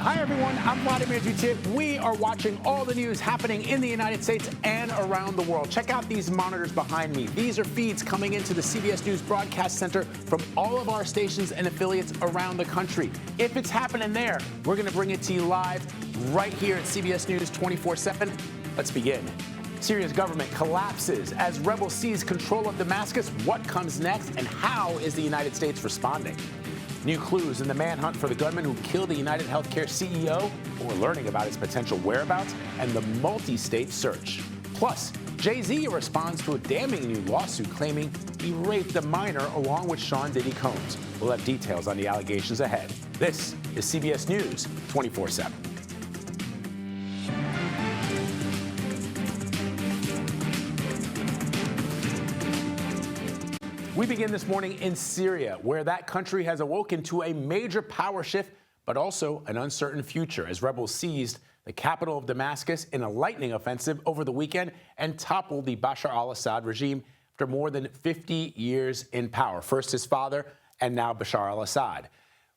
Hi, everyone. I'm Vladimir Dutif. We are watching all the news happening in the United States and around the world. Check out these monitors behind me. These are feeds coming into the CBS News Broadcast Center from all of our stations and affiliates around the country. If it's happening there, we're going to bring it to you live right here at CBS News 24/7. Let's begin. Syria's government collapses as rebels seize control of Damascus. What comes next, and how is the United States responding? New clues in the manhunt for the gunman who killed the UnitedHealthcare CEO. We're learning about his potential whereabouts and the multi-state search. Plus, Jay-Z responds to a damning new lawsuit claiming he raped a minor along with Sean Diddy Combs. We'll have details on the allegations ahead. This is CBS News 24/7. We begin this morning in Syria, where that country has awoken to a major power shift, but also an uncertain future as rebels seized the capital of Damascus in a lightning offensive over the weekend and toppled the Bashar al-Assad regime after more than 50 years in power. First his father, and now Bashar al-Assad.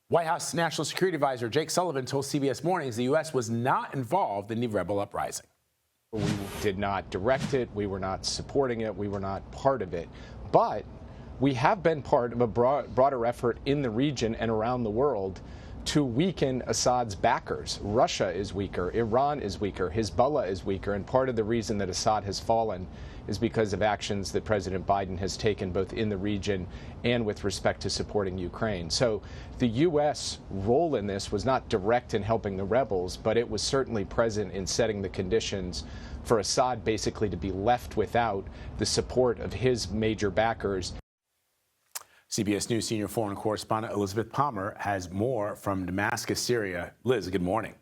White House National Security Advisor Jake Sullivan told CBS Mornings the U.S. was not involved in the rebel uprising. We did not direct it. We were not supporting it. We were not part of it. But we have been part of a broader effort in the region and around the world to weaken Assad's backers. Russia is weaker, Iran is weaker, Hezbollah is weaker, and part of the reason that Assad has fallen is because of actions that President Biden has taken both in the region and with respect to supporting Ukraine. So the U.S. role in this was not direct in helping the rebels, but it was certainly present in setting the conditions for Assad basically to be left without the support of his major backers. CBS News senior foreign correspondent Elizabeth Palmer has more from Damascus, Syria. Liz, good morning.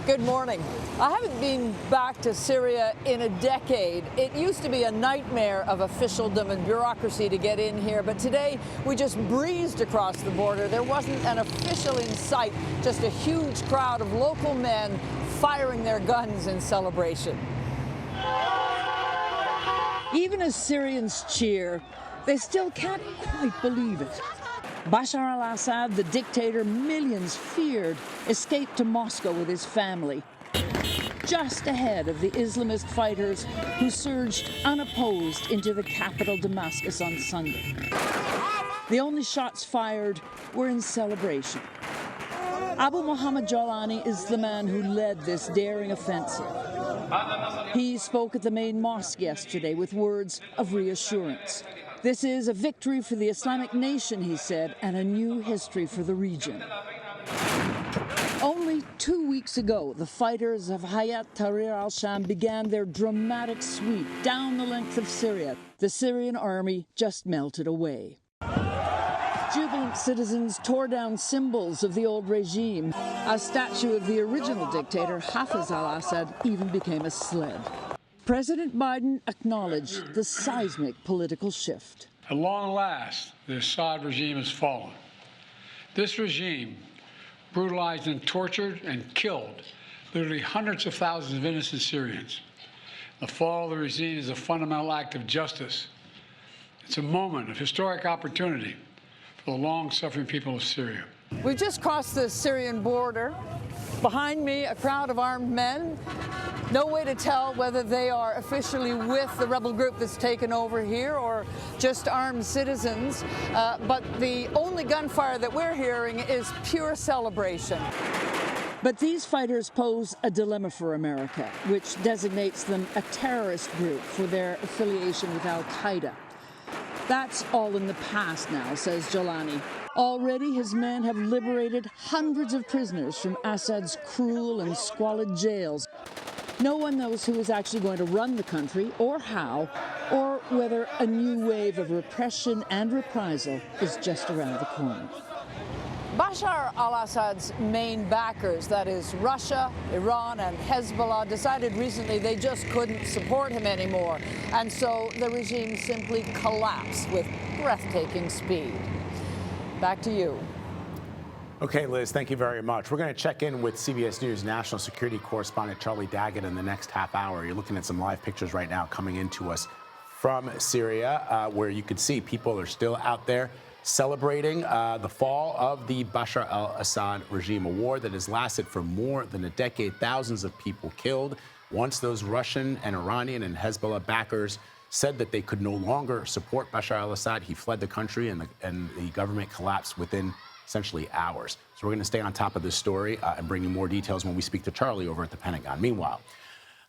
Good morning. I haven't been back to Syria in a decade. It used to be a nightmare of officialdom and bureaucracy to get in here, but today we just breezed across the border. There wasn't an official in sight, just a huge crowd of local men firing their guns in celebration. Even as Syrians cheer, they still can't quite believe it. Bashar al-Assad, the dictator millions feared, escaped to Moscow with his family, just ahead of the Islamist fighters who surged unopposed into the capital Damascus on Sunday. The only shots fired were in celebration. Abu Muhammad Jalani is the man who led this daring offensive. He spoke at the main mosque yesterday with words of reassurance. This is a victory for the Islamic nation, he said, and a new history for the region. Only 2 weeks ago, the fighters of Hayat Tahrir al-Sham began their dramatic sweep down the length of Syria. The Syrian army just melted away. Jubilant citizens tore down symbols of the old regime. A statue of the original dictator, Hafiz al-Assad, even became a sled. President Biden acknowledged the seismic political shift. At long last, the Assad regime has fallen. This regime brutalized and tortured and killed literally hundreds of thousands of innocent Syrians. The fall of the regime is a fundamental act of justice. It's a moment of historic opportunity for the long-suffering people of Syria. We've just crossed the Syrian border. Behind me, a crowd of armed men. No way to tell whether they are officially with the rebel group that's taken over here or just armed citizens. But the only gunfire that we're hearing is pure celebration. But these fighters pose a dilemma for America, which designates them a terrorist group for their affiliation with Al-Qaeda. That's all in the past now, says Jalani. Already, his men have liberated hundreds of prisoners from Assad's cruel and squalid jails. No one knows who is actually going to run the country or how, or whether a new wave of repression and reprisal is just around the corner. Bashar al-Assad's main backers, that is Russia, Iran, and Hezbollah, decided recently they just couldn't support him anymore. And so the regime simply collapsed with breathtaking speed. Back to you. Okay, Liz, thank you very much. We're going to check in with CBS News national security correspondent Charlie Daggett in the next half hour. You're looking at some live pictures right now coming into us from Syria, where you can see people are still out there celebrating the fall of the Bashar al-Assad regime, a war that has lasted for more than a decade, thousands of people killed. Once those Russian and Iranian and Hezbollah backers said that they could no longer support Bashar al-Assad, he fled the country and the government collapsed within essentially hours. So we're going to stay on top of this story and bring you more details when we speak to Charlie over at the Pentagon. Meanwhile,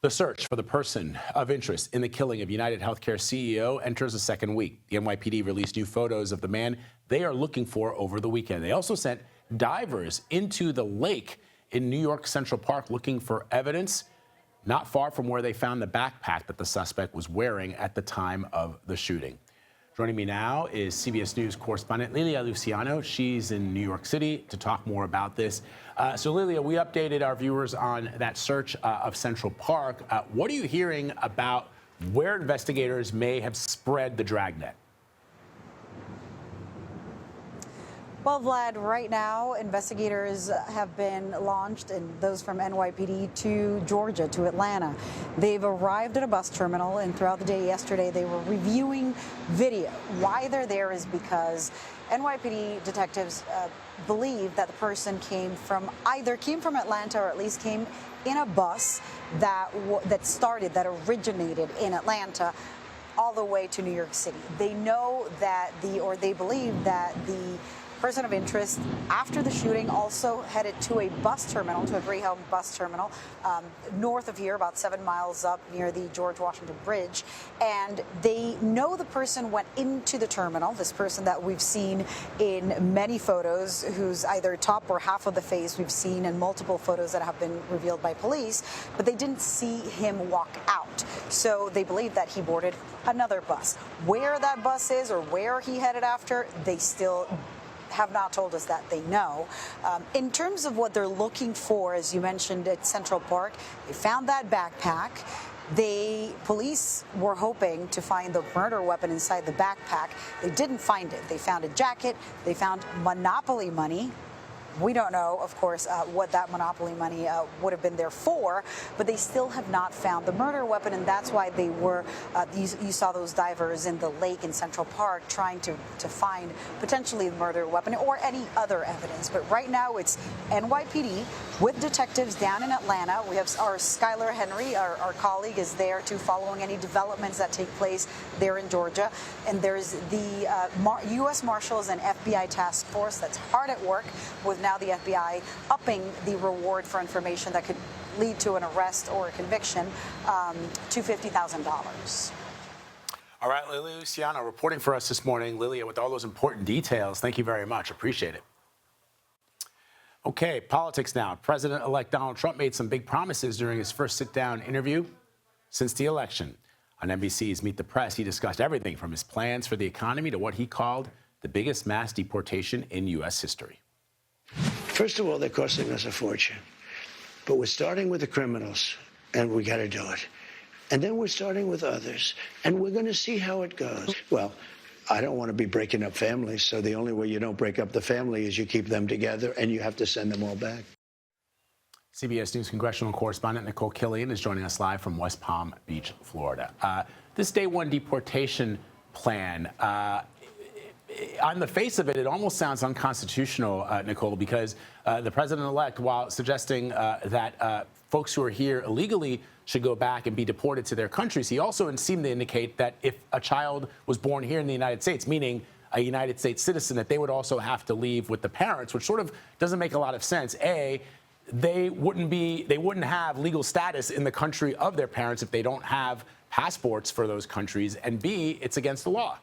the search for the person of interest in the killing of UnitedHealthcare CEO enters a second week. The NYPD released new photos of the man they are looking for over the weekend. They also sent divers into the lake in New York Central Park looking for evidence not far from where they found the backpack that the suspect was wearing at the time of the shooting. Joining me now is CBS News correspondent Lilia Luciano. She's in New York City to talk more about this. So Lilia, we updated our viewers on that search of Central Park. What are you hearing about where investigators may have spread the dragnet? Well, Vlad, right now, investigators have been launched, and those from NYPD to Georgia, to Atlanta. They've arrived at a bus terminal, and throughout the day yesterday, they were reviewing video. Why they're there is because NYPD detectives believe that the person came from Atlanta, or at least came in a bus that originated in Atlanta all the way to New York City. They know that they believe that the person of interest after the shooting also headed to a bus terminal, to a Greyhound bus terminal north of here, about 7 miles up near the George Washington Bridge. And they know the person went into the terminal, this person that we've seen in many photos, who's either top or half of the face we've seen in multiple photos that have been revealed by police, but they didn't see him walk out. So they believe that he boarded another bus. Where that bus is or where he headed after, they still have not told us that they know. In terms of what they're looking for, as you mentioned at Central Park, they found that backpack. Police were hoping to find the murder weapon inside the backpack. They didn't find it. They found a jacket. They found Monopoly money. We don't know, of course, what that Monopoly money would have been there for, but they still have not found the murder weapon, and that's why they were, you saw those divers in the lake in Central Park trying to find potentially the murder weapon or any other evidence. But right now it's NYPD with detectives down in Atlanta. We have our Skylar Henry, our colleague, is there too, following any developments that take place there in Georgia. And there's the U.S. Marshals and FBI task force that's hard at work, with now the FBI upping the reward for information that could lead to an arrest or a conviction to $50,000. All right, Lilia Luciano reporting for us this morning. Lilia, with all those important details, thank you very much. Appreciate it. Okay, politics now. President-elect Donald Trump made some big promises during his first sit-down interview since the election. On NBC's Meet the Press, he discussed everything from his plans for the economy to what he called the biggest mass deportation in U.S. history. First of all, they're costing us a fortune. But we're starting with the criminals, and we got to do it. And then we're starting with others, and we're going to see how it goes. Well, I don't want to be breaking up families, so the only way you don't break up the family is you keep them together, and you have to send them all back. CBS News congressional correspondent Nicole Killian is joining us live from West Palm Beach, Florida. This day one deportation plan, on the face of it, it almost sounds unconstitutional, Nicole, because the president-elect, while suggesting that folks who are here illegally should go back and be deported to their countries, he also seemed to indicate that if a child was born here in the United States, meaning a United States citizen, that they would also have to leave with the parents, which sort of doesn't make a lot of sense. A, they wouldn't have legal status in the country of their parents if they don't have passports for those countries, and B, it's against the law.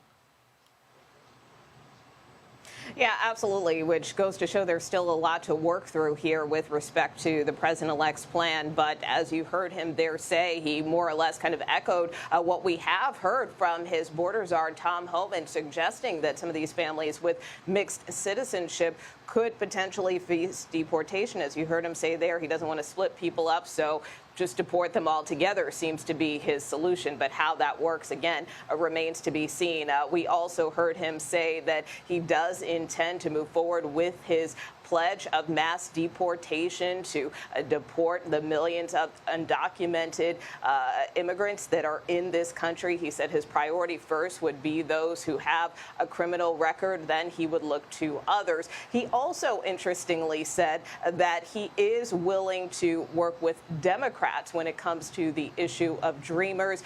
Yeah, absolutely, which goes to show there's still a lot to work through here with respect to the president-elect's plan. But as you heard him there say, he more or less kind of echoed what we have heard from his border czar, Tom Homan, suggesting that some of these families with mixed citizenship could potentially face deportation. As you heard him say there, he doesn't want to split people up, so just deport them all together seems to be his solution. But how that works, again, remains to be seen. We also heard him say that he does intend to move forward with his pledge of mass deportation to deport the millions of undocumented immigrants that are in this country. He said his priority first would be those who have a criminal record. Then he would look to others. He also, interestingly, said that he is willing to work with Democrats when it comes to the issue of Dreamers.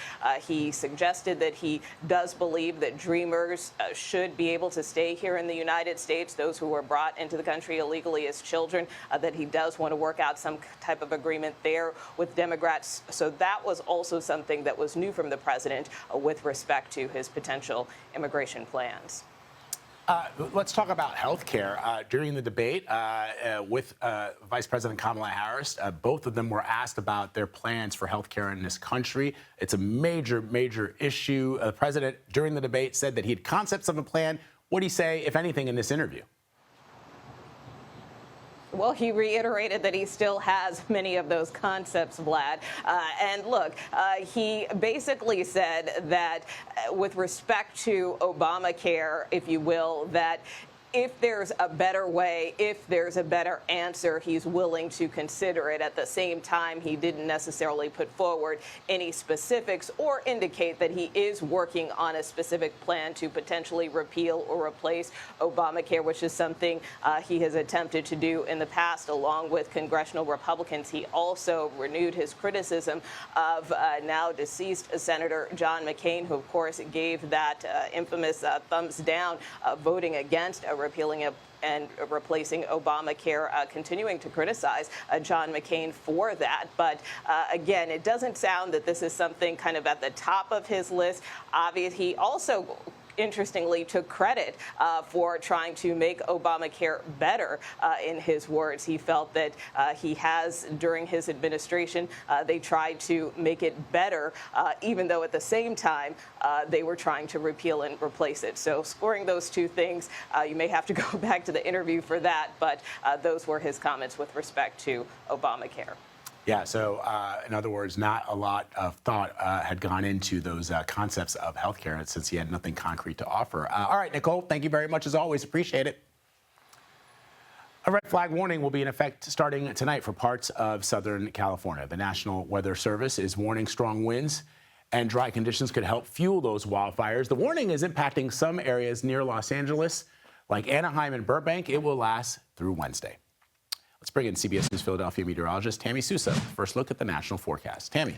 He suggested that he does believe that Dreamers should be able to stay here in the United States, those who were brought into the country illegally as children, that he does want to work out some type of agreement there with Democrats. So that was also something that was new from the president with respect to his potential immigration plans. Let's talk about health care. During the debate with Vice President Kamala Harris, both of them were asked about their plans for health care in this country. It's a major, major issue. The president, during the debate, said that he had concepts of a plan. What did he say, if anything, in this interview? Well, he reiterated that he still has many of those concepts, Vlad. And look, he basically said that with respect to Obamacare, if you will, that if there's a better way, if there's a better answer, he's willing to consider it. At the same time, he didn't necessarily put forward any specifics or indicate that he is working on a specific plan to potentially repeal or replace Obamacare, which is something he has attempted to do in the past along with congressional Republicans. He also renewed his criticism of now deceased Senator John McCain, who, of course, gave that infamous thumbs down voting against repealing and replacing Obamacare, continuing to criticize John McCain for that. But again, it doesn't sound that this is something kind of at the top of his list. Obviously, he also interestingly took credit for trying to make Obamacare better, in his words. He felt that he has, during his administration, they tried to make it better, even though at the same time they were trying to repeal and replace it. So scoring those two things, you may have to go back to the interview for that, but those were his comments with respect to Obamacare. Yeah, so in other words, not a lot of thought had gone into those concepts of healthcare since he had nothing concrete to offer. All right, Nicole, thank you very much as always. Appreciate it. A red flag warning will be in effect starting tonight for parts of Southern California. The National Weather Service is warning strong winds and dry conditions could help fuel those wildfires. The warning is impacting some areas near Los Angeles, like Anaheim and Burbank. It will last through Wednesday. Let's bring in CBS News Philadelphia meteorologist Tammy Sousa. First look at the national forecast. Tammy.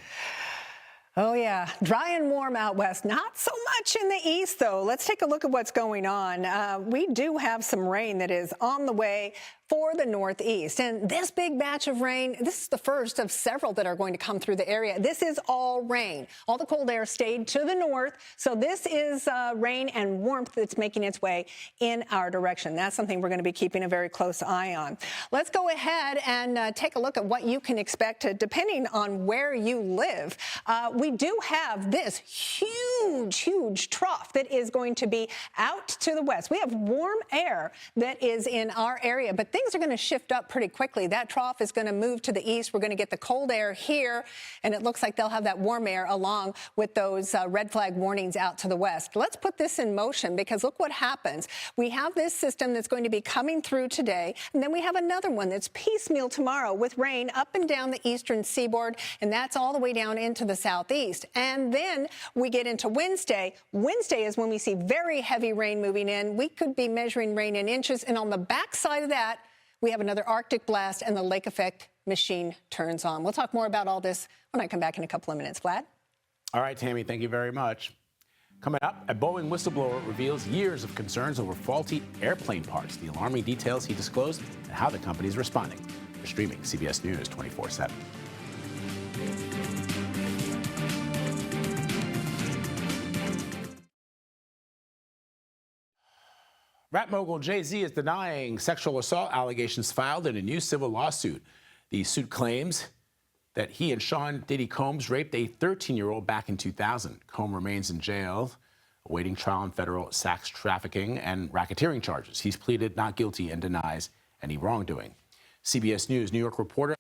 Oh, yeah. Dry and warm out west. Not so much in the east, though. Let's take a look at what's going on. We do have some rain that is on the way for the northeast. And this big batch of rain, this is the first of several that are going to come through the area. This is all rain. All the cold air stayed to the north. So this is rain and warmth that's making its way in our direction. That's something we're going to be keeping a very close eye on. Let's go ahead and take a look at what you can expect depending on where you live. We do have this huge trough that is going to be out to the west. We have warm air that is in our area, but things are going to shift up pretty quickly. That trough is going to move to the east. We're going to get the cold air here, and it looks like they'll have that warm air along with those red flag warnings out to the west. Let's put this in motion because look what happens. We have this system that's going to be coming through today, and then we have another one that's piecemeal tomorrow with rain up and down the eastern seaboard, and that's all the way down into the southeast. And then we get into Wednesday. Wednesday is when we see very heavy rain moving in. We could be measuring rain in inches, and on the backside of that, we have another Arctic blast and the lake effect machine turns on. We'll talk more about all this when I come back in a couple of minutes. Vlad? All right, Tammy, thank you very much. Coming up, a Boeing whistleblower reveals years of concerns over faulty airplane parts, the alarming details he disclosed, and how the company is responding. We're streaming CBS News 24/7. Rap mogul Jay-Z is denying sexual assault allegations filed in a new civil lawsuit. The suit claims that he and Sean Diddy Combs raped a 13-year-old back in 2000. Combs remains in jail, awaiting trial on federal sex trafficking and racketeering charges. He's pleaded not guilty and denies any wrongdoing. CBS News New York reporter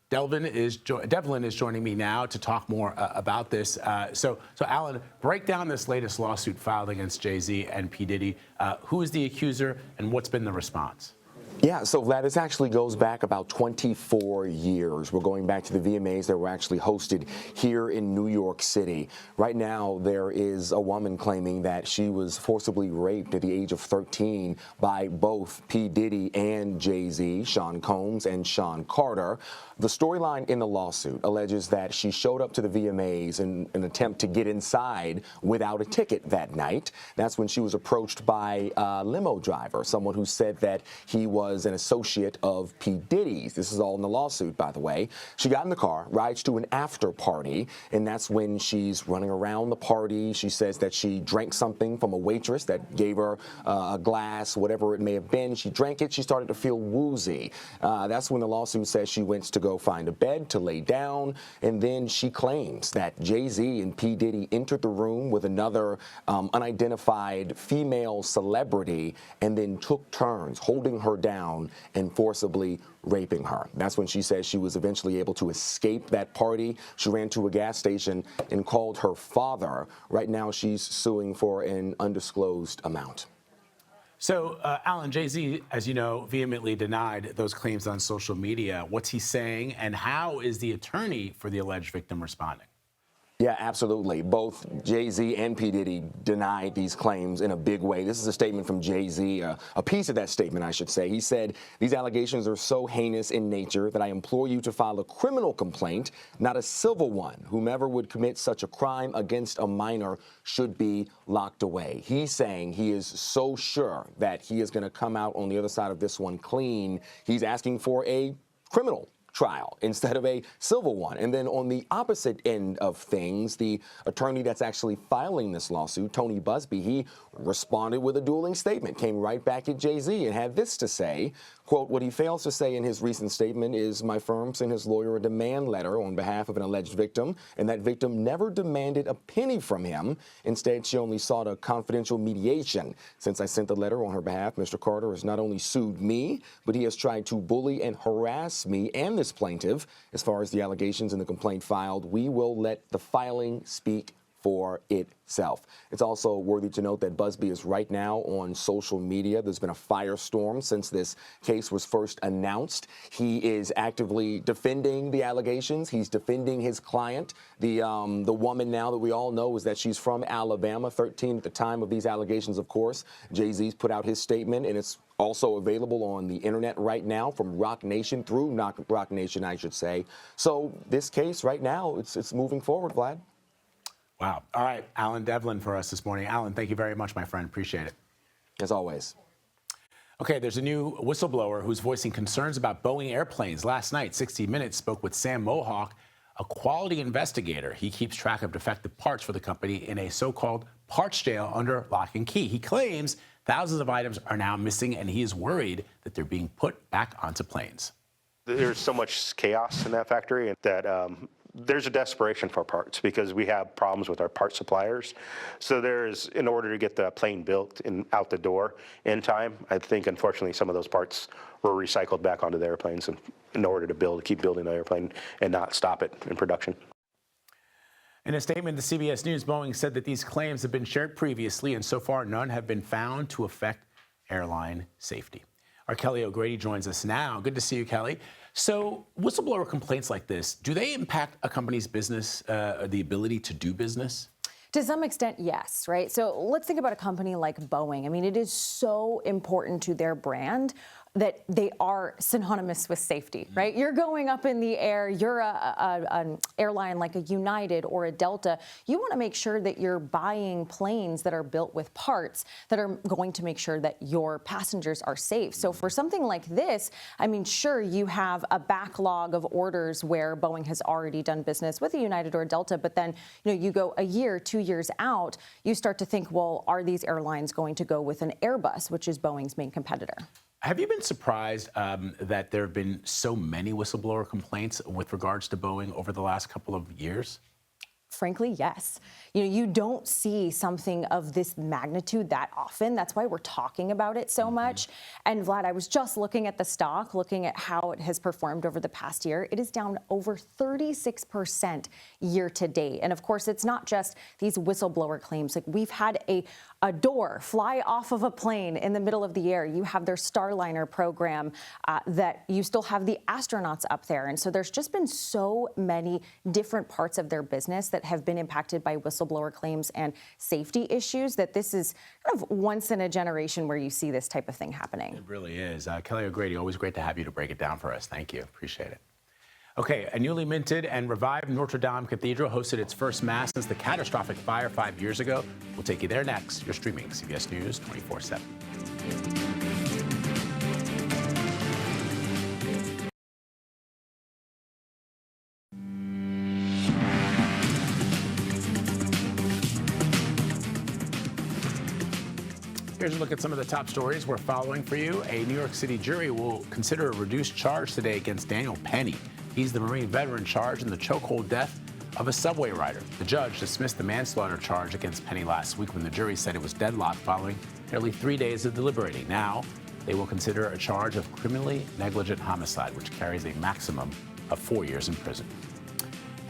Devlin is joining me now to talk more about this. So Alan, break down this latest lawsuit filed against Jay-Z and P. Diddy. Who is the accuser and what's been the response? Yeah, so Vlad, this actually goes back about 24 years. We're going back to the VMAs that were actually hosted here in New York City. Right now, there is a woman claiming that she was forcibly raped at the age of 13 by both P. Diddy and Jay-Z, Sean Combs and Sean Carter. The storyline in the lawsuit alleges that she showed up to the VMAs in an attempt to get inside without a ticket that night. That's when she was approached by a limo driver, someone who said that he was an associate of P. Diddy's. This is all in the lawsuit, by the way. She got in the car, rides to an after party, and that's when she's running around the party. She says that she drank something from a waitress that gave her a glass, whatever it may have been. She drank it. She started to feel woozy. That's when the lawsuit says she went to go find a bed to lay down, and then she claims that Jay-Z and P. Diddy entered the room with another unidentified female celebrity and then took turns holding her down and forcibly raping her. That's when she says she was eventually able to escape that party. She ran to a gas station and called her father. Right now, she's suing for an undisclosed amount. So, Alan, Jay-Z, as you know, vehemently denied those claims on social media. What's he saying, and how is the attorney for the alleged victim responding? Yeah, absolutely. Both Jay-Z and P. Diddy denied these claims in a big way. This is a statement from Jay-Z, a piece of that statement, I should say. He said, "These allegations are so heinous in nature that I implore you to file a criminal complaint, not a civil one. Whomever would commit such a crime against a minor should be locked away." He's saying he is so sure that he is going to come out on the other side of this one clean. He's asking for a criminal trial instead of a civil one. And then on the opposite end of things, the attorney that's actually filing this lawsuit, Tony Busby, he responded with a dueling statement, came right back at Jay-Z and had this to say, quote, "What he fails to say in his recent statement is my firm sent his lawyer a demand letter on behalf of an alleged victim, and that victim never demanded a penny from him. Instead, she only sought a confidential mediation. Since I sent the letter on her behalf, Mr. Carter has not only sued me, but he has tried to bully and harass me and this plaintiff. As far as the allegations in the complaint filed, we will let the filing speak for itself." It's also worthy to note that Busby is right now on social media. There's been a firestorm since this case was first announced. He is actively defending the allegations. He's defending his client. The woman now that we all know is that she's from Alabama, 13 at the time of these allegations, of course. Jay-Z's put out his statement, and it's also available on the internet right now from Rock Nation, through Rock Nation, I should say. So this case right now, it's moving forward, Vlad. Wow. All right, Alan Devlin for us this morning. Alan, thank you very much, my friend. Appreciate it. As always. Okay, there's a new whistleblower who's voicing concerns about Boeing airplanes. Last night, 60 Minutes spoke with Sam Mohawk, a quality investigator. He keeps track of defective parts for the company in a so-called parts jail under lock and key. He claims thousands of items are now missing, and he is worried that they're being put back onto planes. There's so much chaos in that factory that there's a desperation for parts because we have problems with our part suppliers. So there's, in order to get the plane built and out the door in time, I think unfortunately some of those parts were recycled back onto the airplanes in order to keep building the airplane and not stop it in production. In a statement to CBS News, Boeing said that these claims have been shared previously, and so far none have been found to affect airline safety. Our Kelly O'Grady joins us now. Good to see you, Kelly. So whistleblower complaints like this, do they impact a company's business, or the ability to do business? To some extent, yes, right? So let's think about a company like Boeing. I mean, it is so important to their brand that they are synonymous with safety, right? You're going up in the air, you're an airline like a United or a Delta. You want to make sure that you're buying planes that are built with parts that are going to make sure that your passengers are safe. So for something like this, I mean, sure, you have a backlog of orders where Boeing has already done business with a United or a Delta, but then, you know, you go a year, 2 years out, you start to think, well, are these airlines going to go with an Airbus, which is Boeing's main competitor? Have you been surprised that there have been so many whistleblower complaints with regards to Boeing over the last couple of years? Frankly, yes. You know, you don't see something of this magnitude that often. That's why we're talking about it so much. And Vlad, I was just looking at the stock, looking at how it has performed over the past year. It is down over 36% year to date. And of course, it's not just these whistleblower claims. Like, we've had a a door fly off of a plane in the middle of the air. You have their Starliner program that you still have the astronauts up there. And so there's just been so many different parts of their business that have been impacted by whistleblower claims and safety issues that this is kind of once in a generation where you see this type of thing happening. It really is. Kelly O'Grady, always great to have you to break it down for us. Thank you. Appreciate it. Okay, a newly minted and revived Notre Dame Cathedral hosted its first Mass since the catastrophic fire 5 years ago. We'll take you there next. You're streaming CBS News 24/7. Here's a look at some of the top stories we're following for you. A New York City jury will consider a reduced charge today against Daniel Penny. He's the Marine veteran charged in the chokehold death of a subway rider. The judge dismissed the manslaughter charge against Penny last week when the jury said it was deadlocked following nearly 3 days of deliberating. Now, they will consider a charge of criminally negligent homicide, which carries a maximum of 4 years in prison.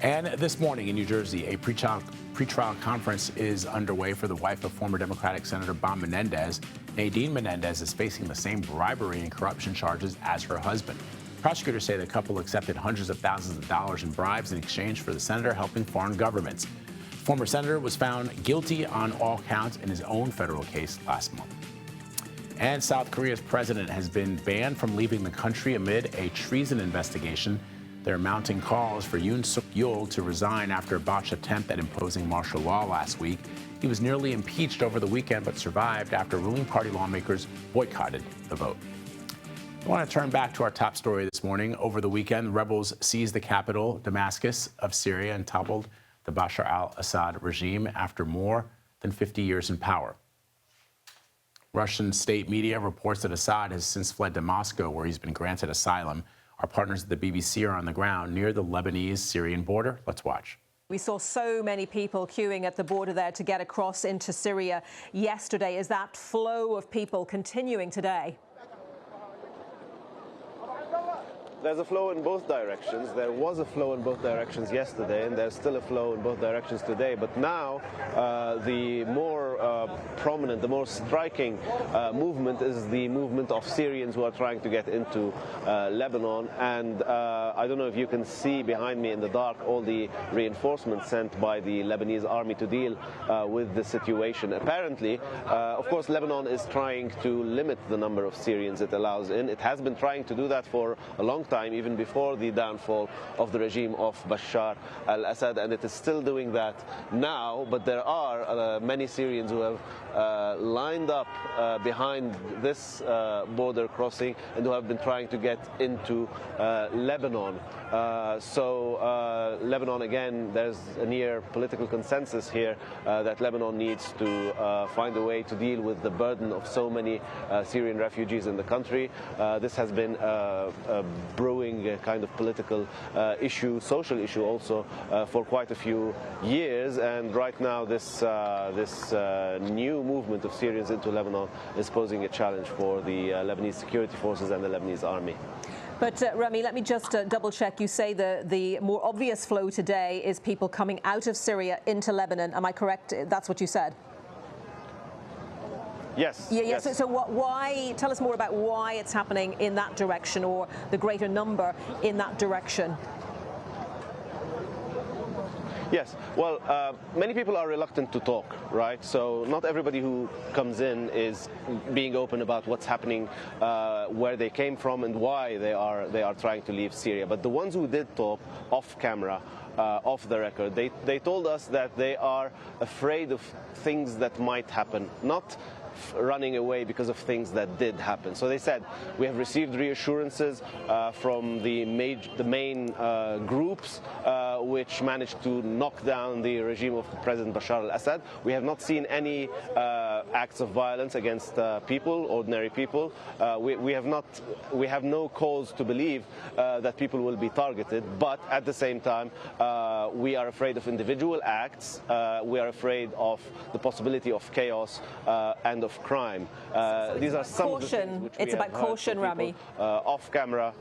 And this morning in New Jersey, a pretrial conference is underway for the wife of former Democratic Senator Bob Menendez. Nadine Menendez is facing the same bribery and corruption charges as her husband. Prosecutors say the couple accepted hundreds of thousands of dollars in bribes in exchange for the senator helping foreign governments. Former senator was found guilty on all counts in his own federal case last month. And South Korea's president has been banned from leaving the country amid a treason investigation. There are mounting calls for Yoon Suk-yeol to resign after a botched attempt at imposing martial law last week. He was nearly impeached over the weekend but survived after ruling party lawmakers boycotted the vote. I want to turn back to our top story this morning. Over the weekend, rebels seized the capital, Damascus, of Syria and toppled the Bashar al-Assad regime after more than 50 years in power. Russian state media reports that Assad has since fled to Moscow, where he's been granted asylum. Our partners at the BBC are on the ground near the Lebanese-Syrian border. Let's watch. We saw so many people queuing at the border there to get across into Syria yesterday. Is that flow of people continuing today? There's a flow in both directions. There was a flow in both directions yesterday, and there's still a flow in both directions today. But now, the more prominent, the more striking movement is the movement of Syrians who are trying to get into Lebanon. And I don't know if you can see behind me in the dark all the reinforcements sent by the Lebanese army to deal with the situation. Apparently, of course, Lebanon is trying to limit the number of Syrians it allows in. It has been trying to do that for a long time, even before the downfall of the regime of Bashar al-Assad, and it is still doing that now. But there are many Syrians who have lined up behind this border crossing and who have been trying to get into Lebanon. Lebanon, again, there's a near political consensus here that Lebanon needs to find a way to deal with the burden of so many Syrian refugees in the country. This has been a brewing kind of political issue, social issue also, for quite a few years. And right now, this new movement of Syrians into Lebanon is posing a challenge for the Lebanese security forces and the Lebanese army. But Rami, let me just double check. You say the more obvious flow today is people coming out of Syria into Lebanon. Am I correct? That's what you said? Yes. Yeah, yes. So why? Tell us more about why it's happening in that direction, or the greater number in that direction. Yes. Well, many people are reluctant to talk, right? So not everybody who comes in is being open about what's happening, where they came from, and why they are trying to leave Syria. But the ones who did talk off camera, off the record, they told us that they are afraid of things that might happen, not running away because of things that did happen. So they said, we have received reassurances from the main groups which managed to knock down the regime of President Bashar al-Assad. We have not seen any acts of violence against people, ordinary people. We have no cause to believe that people will be targeted, but at the same time, we are afraid of individual acts. We are afraid of the possibility of chaos and of crime. These are some of the things which it's about caution, Rami. Off camera.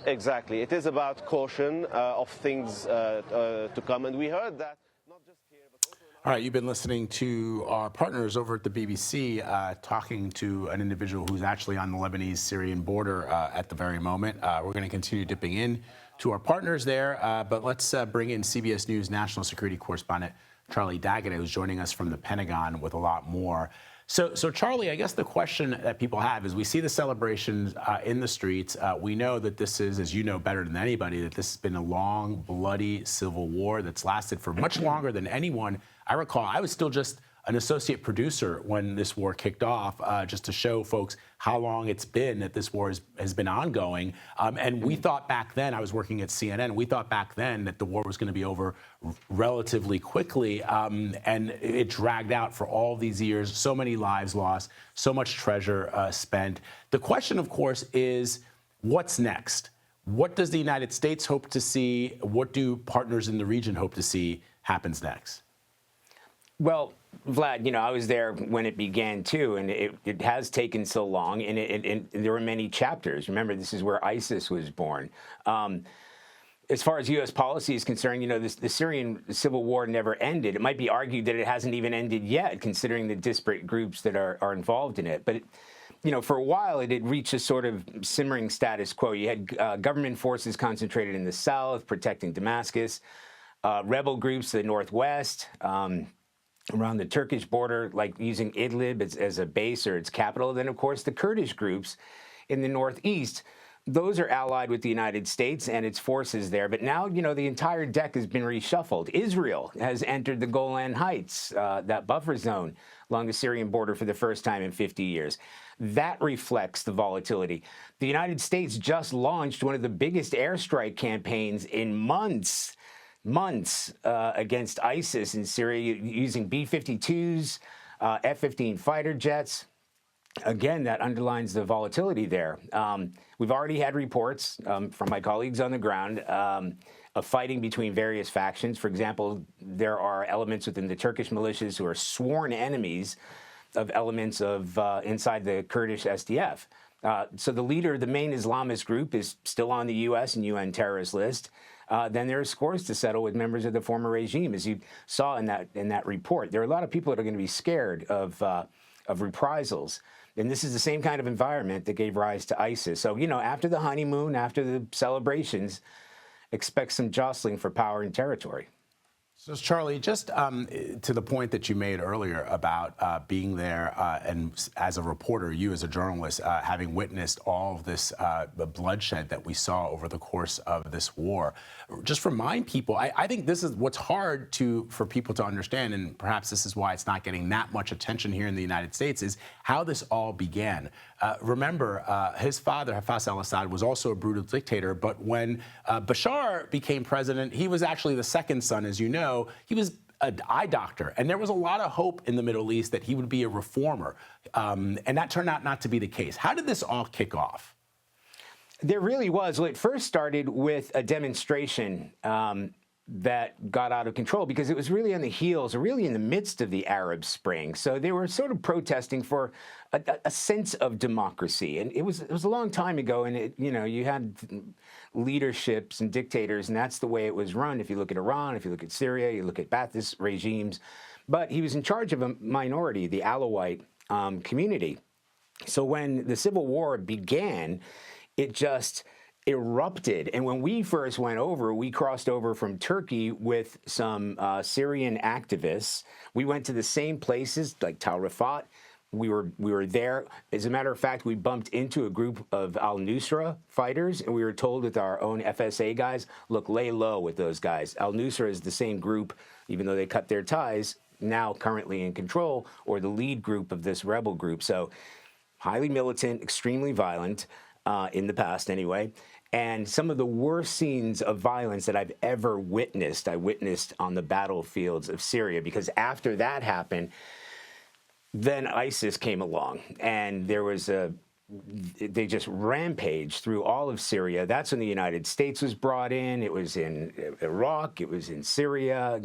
Exactly. It is about caution of things to come. And we heard that not just here, but also All right, you've been listening to our partners over at the BBC talking to an individual who's actually on the Lebanese-Syrian border at the very moment. We're going to continue dipping in to our partners there, but let's bring in CBS News national security correspondent Charlie Daggett, who's joining us from the Pentagon with a lot more. So Charlie, I guess the question that people have is we see the celebrations in the streets. We know that this is, as you know better than anybody, that this has been a long, bloody civil war that's lasted for much longer than anyone I recall. I was still just an associate producer when this war kicked off, just to show folks how long it's been that this war has been ongoing. And we thought back then, I was working at CNN, we thought back then that the war was going to be over relatively quickly. And it dragged out for all these years, so many lives lost, so much treasure spent. The question, of course, is what's next? What does the United States hope to see? What do partners in the region hope to see happens next? Well, Vlad, you know, I was there when it began, too, and it has taken so long, and there were many chapters. Remember, this is where ISIS was born. As far as U.S. policy is concerned, you know, the Syrian civil war never ended. It might be argued that it hasn't even ended yet, considering the disparate groups that are involved in it. But, you know, for a while, it had reached a sort of simmering status quo. You had government forces concentrated in the south, protecting Damascus, rebel groups to the northwest, around the Turkish border, like using Idlib as a base or its capital. Then, of course, the Kurdish groups in the northeast. Those are allied with the United States and its forces there. But now, you know, the entire deck has been reshuffled. Israel has entered the Golan Heights, that buffer zone along the Syrian border for the first time in 50 years. That reflects the volatility. The United States just launched one of the biggest airstrike campaigns in months against ISIS in Syria using B-52s, F-15 fighter jets. Again, that underlines the volatility there. We've already had reports from my colleagues on the ground of fighting between various factions. For example, there are elements within the Turkish militias who are sworn enemies of elements of inside the Kurdish SDF. So the leader, the main Islamist group, is still on the U.S. and UN terrorist list. Then there are scores to settle with members of the former regime, as you saw in that report. There are a lot of people that are going to be scared of reprisals. And this is the same kind of environment that gave rise to ISIS. So, you know, after the honeymoon, after the celebrations, expect some jostling for power and territory. So, Charlie, just to the point that you made earlier about being there and as a reporter, you as a journalist, having witnessed all of this the bloodshed that we saw over the course of this war, just remind people, I think this is what's hard for people to understand, and perhaps this is why it's not getting that much attention here in the United States, is how this all began. Remember, his father, Hafez al-Assad, was also a brutal dictator, but when Bashar became president, he was actually the second son, as you know. He was an eye doctor, and there was a lot of hope in the Middle East that he would be a reformer, and that turned out not to be the case. How did this all kick off? There really was. Well, it first started with a demonstration that got out of control because it was really on the heels, or really in the midst of the Arab Spring. So they were sort of protesting for a sense of democracy, and it was a long time ago. And you had leaderships and dictators, and that's the way it was run. If you look at Iran, if you look at Syria, you look at Ba'athist regimes. But he was in charge of a minority, the Alawite community. So when the civil war began, it just erupted. And when we first went over, we crossed over from Turkey with some Syrian activists. We went to the same places like Tal Rifat. We were there. As a matter of fact, we bumped into a group of al-Nusra fighters, and we were told with our own FSA guys, look, lay low with those guys. Al-Nusra is the same group, even though they cut their ties, now currently in control, or the lead group of this rebel group. So highly militant, extremely violent, in the past anyway. And some of the worst scenes of violence that I've ever witnessed, I witnessed on the battlefields of Syria, because after that happened, then ISIS came along, and they just rampaged through all of Syria. That's when the United States was brought in. It was in Iraq. It was in Syria.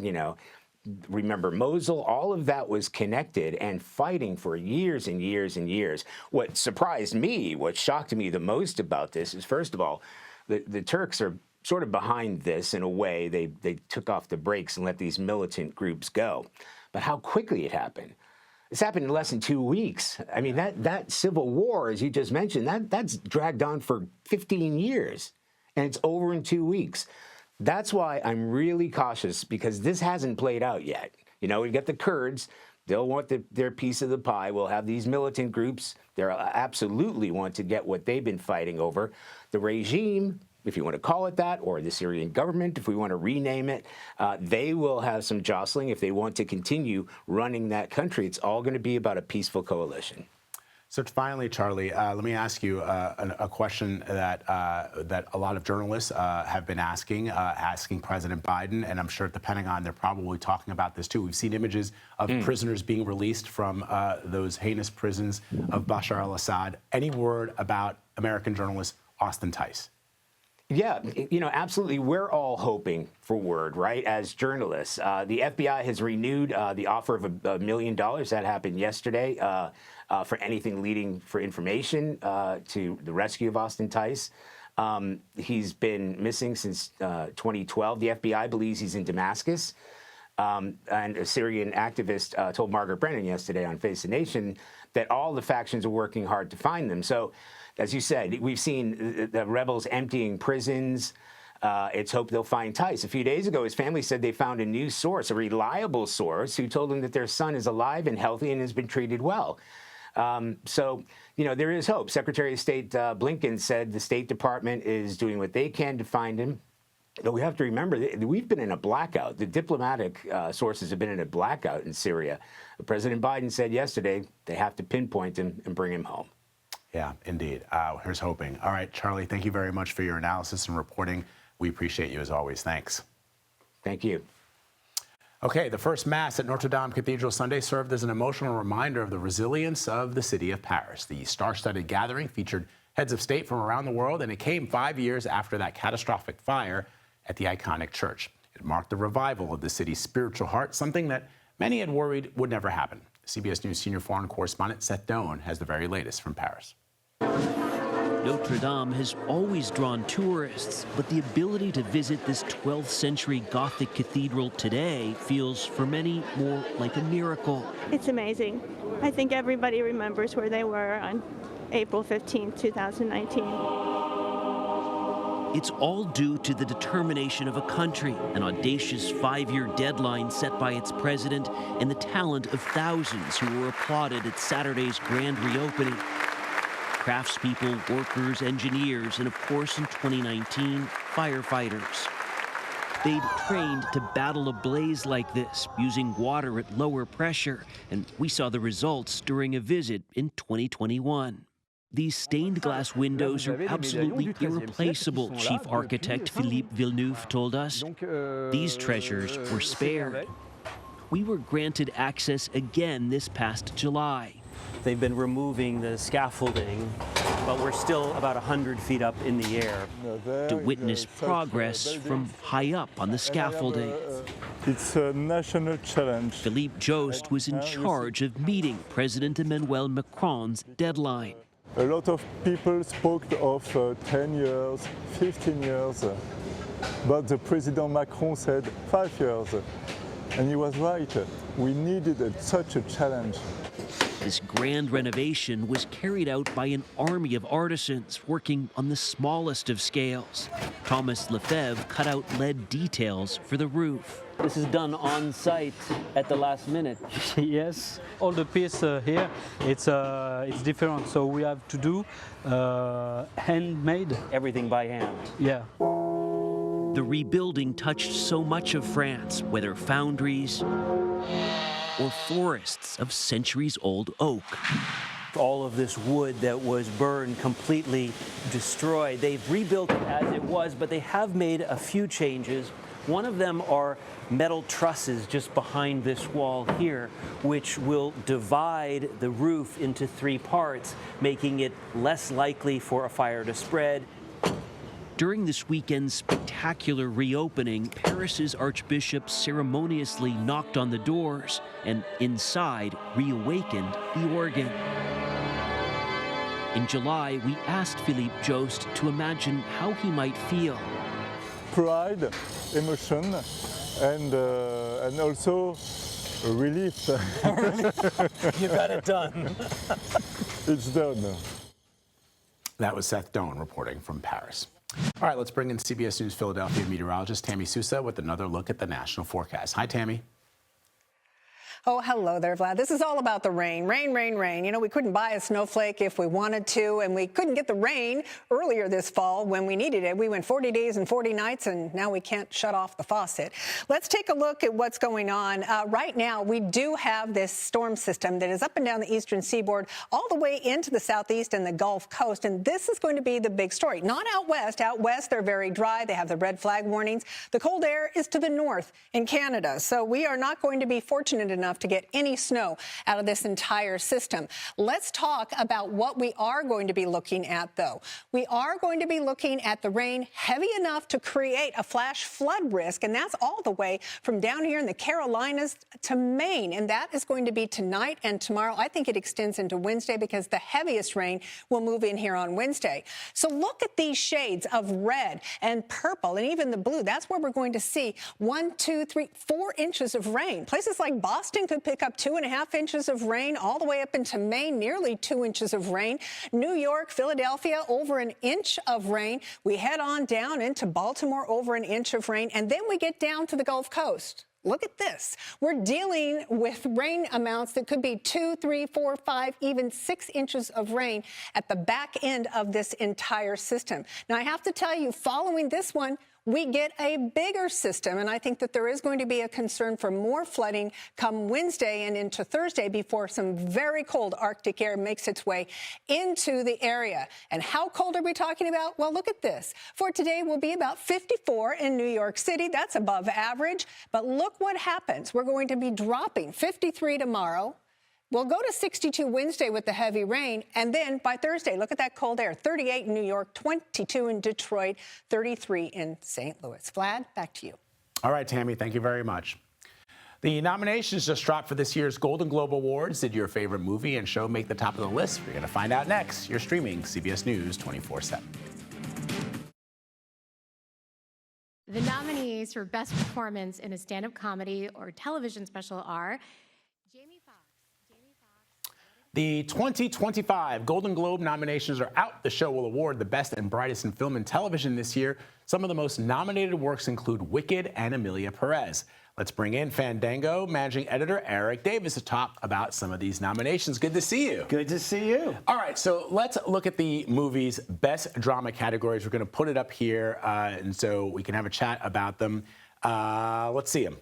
Remember Mosul? All of that was connected and fighting for years and years and years. What surprised me, what shocked me the most about this is, first of all, the Turks are sort of behind this in a way. They took off the brakes and let these militant groups go. But how quickly it happened. It's happened in less than 2 weeks. I mean, that civil war, as you just mentioned, that's dragged on for 15 years, and it's over in 2 weeks. That's why I'm really cautious, because this hasn't played out yet. You know, we've got the Kurds. They'll want their piece of the pie. We'll have these militant groups. They absolutely want to get what they've been fighting over. The regime, if you want to call it that, or the Syrian government, if we want to rename it, they will have some jostling if they want to continue running that country. It's all going to be about a peaceful coalition. So finally, Charlie, let me ask you a question that a lot of journalists have been asking President Biden, and I'm sure at the Pentagon they're probably talking about this too. We've seen images of prisoners being released from those heinous prisons of Bashar al-Assad. Any word about American journalist Austin Tice? Yeah, you know, absolutely. We're all hoping for word, right, as journalists. The FBI has renewed the offer of $1 million. That happened yesterday for anything leading for information to the rescue of Austin Tice. He's been missing since 2012. The FBI believes he's in Damascus. And a Syrian activist told Margaret Brennan yesterday on Face the Nation that all the factions are working hard to find them. So, as you said, we've seen the rebels emptying prisons. It's hoped they'll find Tice. A few days ago, his family said they found a new source, a reliable source, who told them that their son is alive and healthy and has been treated well. So, you know, there is hope. Secretary of State Blinken said the State Department is doing what they can to find him. But we have to remember, we've been in a blackout. The diplomatic sources have been in a blackout in Syria. President Biden said yesterday they have to pinpoint him and bring him home. Yeah, indeed. Here's hoping. All right, Charlie, thank you very much for your analysis and reporting. We appreciate you as always. Thanks. Thank you. Okay, the first Mass at Notre Dame Cathedral Sunday served as an emotional reminder of the resilience of the city of Paris. The star-studded gathering featured heads of state from around the world, and it came 5 years after that catastrophic fire at the iconic church. It marked the revival of the city's spiritual heart, something that many had worried would never happen. CBS News senior foreign correspondent Seth Doan has the very latest from Paris. Notre Dame has always drawn tourists, but the ability to visit this 12th century Gothic cathedral today feels for many more like a miracle. It's amazing. I think everybody remembers where they were on April 15, 2019. It's all due to the determination of a country, an audacious 5-year deadline set by its president, and the talent of thousands who were applauded at Saturday's grand reopening. Craftspeople, workers, engineers, and of course in 2019, firefighters. They'd trained to battle a blaze like this, using water at lower pressure, and we saw the results during a visit in 2021. These stained glass windows are absolutely irreplaceable, Chief Architect Philippe Villeneuve told us. These treasures were spared. We were granted access again this past July. They've been removing the scaffolding, but we're still about 100 feet up in the air. To witness progress from high up on the scaffolding. It's a national challenge. Philippe Jost was in charge of meeting President Emmanuel Macron's deadline. A lot of people spoke of 10 years, 15 years, but the President Macron said 5 years. And he was right. We needed such a challenge. This grand renovation was carried out by an army of artisans working on the smallest of scales. Thomas Lefebvre cut out lead details for the roof. This is done on site at the last minute. Yes, all the piece here, it's different. So we have to do handmade. Everything by hand. Yeah. The rebuilding touched so much of France, whether foundries or forests of centuries-old oak. All of this wood that was burned, completely destroyed. They've rebuilt it as it was, but they have made a few changes. One of them are metal trusses just behind this wall here, which will divide the roof into 3 parts, making it less likely for a fire to spread. During this weekend's spectacular reopening, Paris's Archbishop ceremoniously knocked on the doors and inside reawakened the organ. In July, we asked Philippe Jost to imagine how he might feel. pride, emotion, and also relief. You got it done. It's done. That was Seth Doan reporting from Paris. All right, let's bring in CBS News Philadelphia meteorologist Tammy Sousa with another look at the national forecast. Hi, Tammy. Oh, hello there, Vlad. This is all about the rain. Rain, rain, rain. You know, we couldn't buy a snowflake if we wanted to, and we couldn't get the rain earlier this fall when we needed it. We went 40 days and 40 nights, and now we can't shut off the faucet. Let's take a look at what's going on. Right now, we do have this storm system that is up and down the eastern seaboard, all the way into the southeast and the Gulf Coast, and this is going to be the big story. Not out west. Out west, they're very dry. They have the red flag warnings. The cold air is to the north in Canada, so we are not going to be fortunate enough to get any snow out of this entire system. Let's talk about what we are going to be looking at, though. We are going to be looking at the rain heavy enough to create a flash flood risk, and that's all the way from down here in the Carolinas to Maine, and that is going to be tonight and tomorrow. I think it extends into Wednesday because the heaviest rain will move in here on Wednesday. So look at these shades of red and purple and even the blue. That's where we're going to see 1, 2, 3, 4 inches of rain. Places like Boston could pick up 2.5 inches of rain, all the way up into Maine, nearly 2 inches of rain. New York, Philadelphia, over an inch of rain. We head on down into Baltimore, over an inch of rain, and then we get down to the Gulf Coast. Look at this. We're dealing with rain amounts that could be 2, 3, 4, 5, even 6 inches of rain at the back end of this entire system. Now, I have to tell you, following this one, we get a bigger system, and I think that there is going to be a concern for more flooding come Wednesday and into Thursday before some very cold Arctic air makes its way into the area. And how cold are we talking about? Well, look at this. For today, we'll be about 54 in New York City. That's above average. But look what happens. We're going to be dropping 53 tomorrow. We'll go to 62 Wednesday with the heavy rain, and then by Thursday, look at that cold air, 38 in New York, 22 in Detroit, 33 in St. Louis. Vlad, back to you. All right, Tammy, thank you very much. The nominations just dropped for this year's Golden Globe Awards. Did your favorite movie and show make the top of the list? We're going to find out next. You're streaming CBS News 24/7. The nominees for Best Performance in a Stand-Up Comedy or Television Special are The 2025 Golden Globe nominations are out. The show will award the best and brightest in film and television this year. Some of the most nominated works include Wicked and Emilia Perez. Let's bring in Fandango managing editor Eric Davis to talk about some of these nominations. Good to see you. Good to see you. All right, so let's look at the movie's best drama categories. We're going to put it up here, and so we can have a chat about them. Let's see them.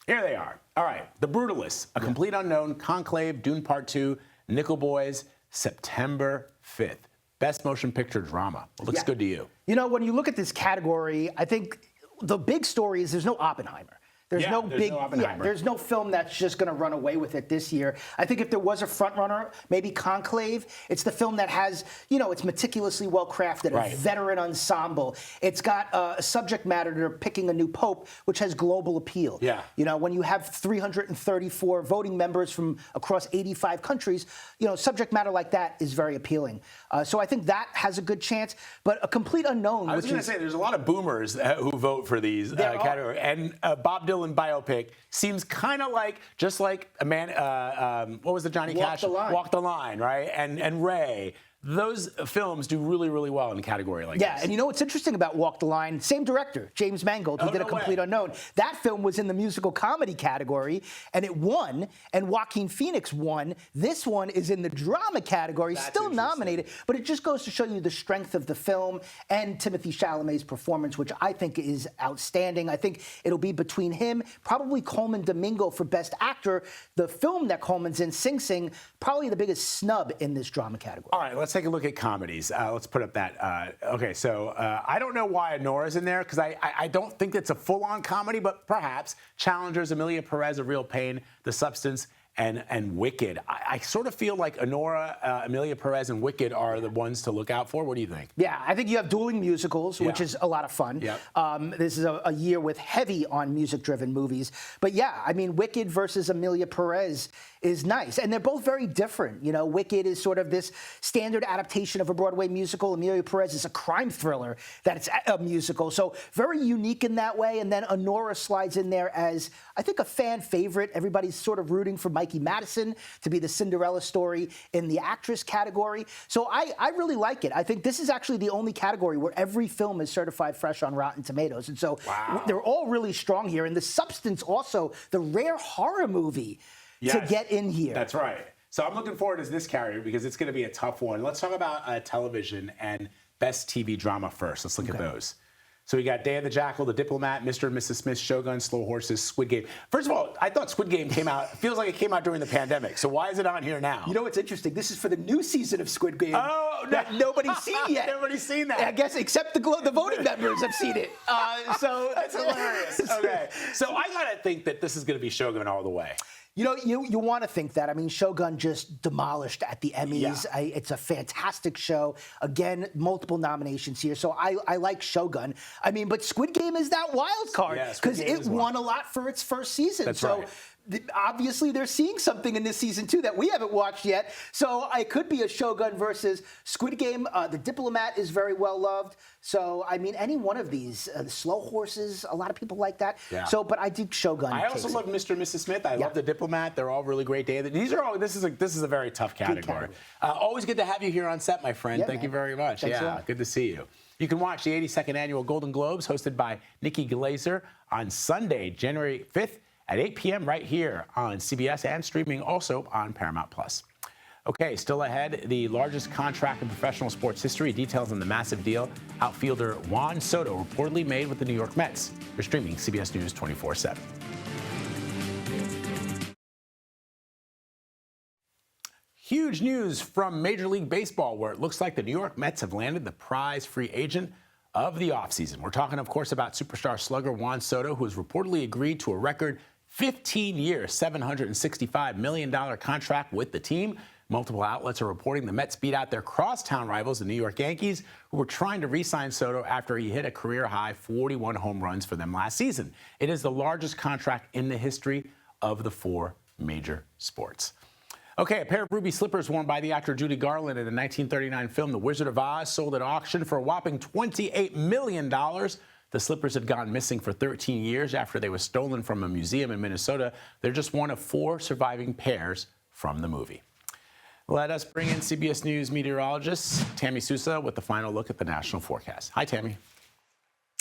Here they are. All right, The Brutalists, A Complete Unknown, Conclave, Dune Part 2, Nickel Boys, September 5th. Best Motion Picture Drama. What looks good to you? You know, when you look at this category, I think the big story is there's no Oppenheimer. There's no film that's just going to run away with it this year. I think if there was a front runner, maybe Conclave. It's the film that has, you know, it's meticulously well crafted, a veteran ensemble. It's got a subject matter. They're picking a new pope, which has global appeal. Yeah. You know, when you have 334 voting members from across 85 countries, you know, subject matter like that is very appealing. So I think that has a good chance. But A Complete Unknown. I was going to say, there's a lot of boomers who vote for these categories. And Bob Dylan biopic seems kind of like, just like a man, what was the Johnny Cash? Walk the Line, right? And Ray. Those films do really, really well in a category like this. Yeah, and you know what's interesting about Walk the Line? Same director, James Mangold, who did A Complete Unknown. That film was in the musical comedy category, and it won, and Joaquin Phoenix won. This one is in the drama category, still nominated, but it just goes to show you the strength of the film and Timothée Chalamet's performance, which I think is outstanding. I think it'll be between him, probably Coleman Domingo for Best Actor. The film that Coleman's in, Sing Sing, probably the biggest snub in this drama category. All right, let's take a look at comedies. Let's put up that. Okay, so I don't know why Nora's in there, because I don't think it's a full-on comedy, but perhaps Challengers, Emilia Perez, A Real Pain, The Substance, and Wicked. I sort of feel like Honora, Emilia Perez, and Wicked are the ones to look out for. What do you think? Yeah, I think you have dueling musicals, which is a lot of fun. Yep. This is a year with heavy on music-driven movies. But yeah, I mean, Wicked versus Emilia Perez is nice. And they're both very different. You know, Wicked is sort of this standard adaptation of a Broadway musical. Emilia Perez is a crime thriller that it's a musical. So very unique in that way. And then Honora slides in there as, I think, a fan favorite. Everybody's sort of rooting for Mikey Madison to be the Cinderella story in the actress category. So I really like it. I think this is actually the only category where every film is certified fresh on Rotten Tomatoes. And so they're all really strong here. And the substance also, the rare horror movie to get in here. That's right. So I'm looking forward to this category because it's going to be a tough one. Let's talk about television and best TV drama first. Let's look at those. So we got Day of the Jackal, The Diplomat, Mr. and Mrs. Smith, Shogun, Slow Horses, Squid Game. First of all, I thought Squid Game came out, feels like it came out during the pandemic. So why is it on here now? You know what's interesting? This is for the new season of Squid Game. Oh, that nobody's seen yet. Nobody's seen that. I guess except the voting members have seen it. So that's hilarious. Okay. So I got to think that this is going to be Shogun all the way. You know, you want to think that. I mean, Shogun just demolished at the Emmys. Yeah. It's a fantastic show. Again, multiple nominations here. So I like Shogun. I mean, but Squid Game is that wild card because it won a lot for its first season. That's so right. Obviously, they're seeing something in this season, too, that we haven't watched yet. So it could be a Shogun versus Squid Game. The Diplomat is very well loved. So, I mean, any one of these, Slow Horses, a lot of people like that. Yeah. So, but I think Shogun. I also love Mr. and Mrs. Smith. I love The Diplomat. They're all really great. These are all. This is a very tough category. Always good to have you here on set, my friend. Thank you very much. Thanks a lot. Good to see you. You can watch the 82nd Annual Golden Globes, hosted by Nikki Glaser, on Sunday, January 5th at 8 p.m. right here on CBS and streaming also on Paramount+. Okay, still ahead, the largest contract in professional sports history. Details on the massive deal outfielder Juan Soto reportedly made with the New York Mets. You're streaming CBS News 24/7. Huge news from Major League Baseball, where it looks like the New York Mets have landed the prize free agent of the offseason. We're talking, of course, about superstar slugger Juan Soto, who has reportedly agreed to a record 15-year, $765 million contract with the team. Multiple outlets are reporting the Mets beat out their crosstown rivals, the New York Yankees, who were trying to re-sign Soto after he hit a career-high 41 home runs for them last season. It is the largest contract in the history of the four major sports. Okay, a pair of ruby slippers worn by the actor Judy Garland in the 1939 film The Wizard of Oz sold at auction for a whopping $28 million. The slippers had gone missing for 13 years after they were stolen from a museum in Minnesota. They're just one of four surviving pairs from the movie. Let us bring in CBS News meteorologist Tammy Sousa with the final look at the national forecast. Hi, Tammy.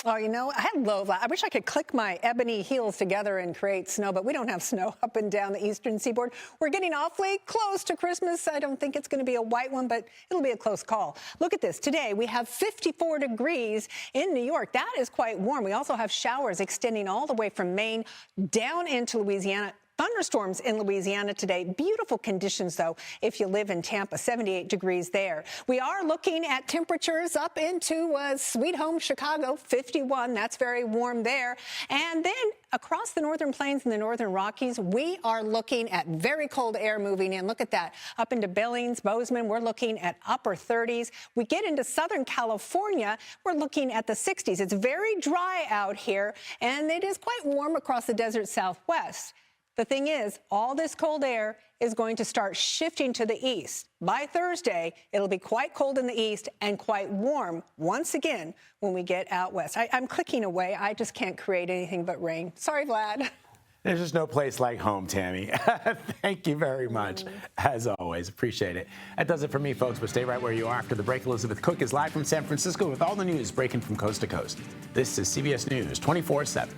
Oh, you know, I wish I could click my ebony heels together and create snow, but we don't have snow up and down the eastern seaboard. We're getting awfully close to Christmas. I don't think it's going to be a white one, but it'll be a close call. Look at this. Today, we have 54 degrees in New York. That is quite warm. We also have showers extending all the way from Maine down into Louisiana. Thunderstorms in Louisiana today. Beautiful conditions, though, if you live in Tampa, 78 degrees there. We are looking at temperatures up into sweet home Chicago, 51. That's very warm there. And then across the northern plains and the northern Rockies, we are looking at very cold air moving in. Look at that. Up into Billings, Bozeman, we're looking at upper 30s. We get into Southern California, we're looking at the 60s. It's very dry out here, and it is quite warm across the desert Southwest. The thing is, all this cold air is going to start shifting to the east. By Thursday, it'll be quite cold in the east and quite warm once again when we get out west. I'm clicking away. I just can't create anything but rain. Sorry, Vlad. There's just no place like home, Tammy. Thank you very much, as always. Appreciate it. That does it for me, folks, but stay right where you are. After the break, Elizabeth Cook is live from San Francisco with all the news breaking from coast to coast. This is CBS News 24/7.